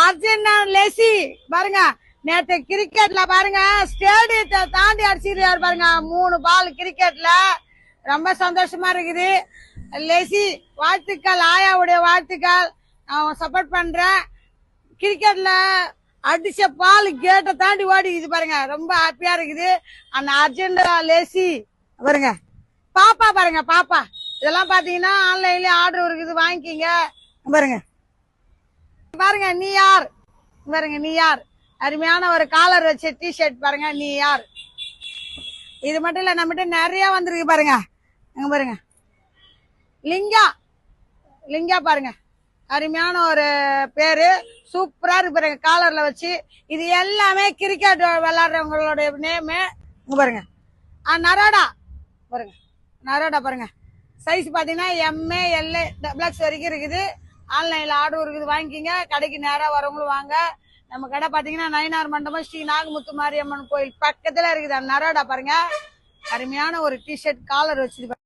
Argentina lassi பாருங்க, நேற்று கிரிக்கெட்ல பாருங்க ஸ்டேடியத்தை தாண்டி அடிச்சிருக்காரு பாருங்க 3 பால் கிரிக்கெட்ல. ரொம்ப சந்தோஷமா இருக்குது. லெசி வாழ்த்துக்கள், ஆயாவுடைய வாழ்த்துக்கள். நான் சப்போர்ட் பண்றேன். கிரிக்கெட்ல அடிச்ச பால் கேட்டை தாண்டி ஓடிக்குது பாருங்க, ரொம்ப ஹாப்பியா இருக்குது. அந்த அர்ஜென்டினா லெசி பாருங்க, பாப்பா பாருங்க, பாப்பா இதெல்லாம் பாத்தீங்கன்னா ஆன்லைன்ல ஆர்டர் இருக்குது, வாங்கிக்கிங்க. பாருங்க பாருங்க, நீ யார் பாருங்க, நீ யார் அருமையான ஒரு காலர் வச்ச டிஷர்ட் பாருங்க, நீ யார். இது மட்டும் இல்ல, நம்மகிட்ட நிறைய வந்திருக்கு பாருங்க. அங்க பாருங்க, லிங்கா லிங்கா பாருங்க, அருமையான ஒரு பேரு, சூப்பரா இருக்கு பாருங்க காலர்ல வச்சு. இது எல்லாமே கிரிக்கெட் விளையாடுறவங்களுடைய நேமு. பாருங்க நரோடா பாருங்க, நரோடா பாருங்க, சைஸ் பாத்தீங்கன்னா எம்ஏ எல்ஏ டபிள்எக்ஸ் வரைக்கும் இருக்குது. ஆன்லைன்ல ஆர்டர் இருக்குது, வாங்கிக்கிங்க. கடைக்கு நேரா வரவங்களும் வாங்க. நம்ம கடை பாத்தீங்கன்னா நயினார் மண்டபம் ஸ்ரீ நாகமுத்து மாரியம்மன் கோயில் பக்கத்துல இருக்குது. நரோடா பாருங்க, அருமையான ஒரு டிஷர்ட் காலர் வச்சிருக்கு.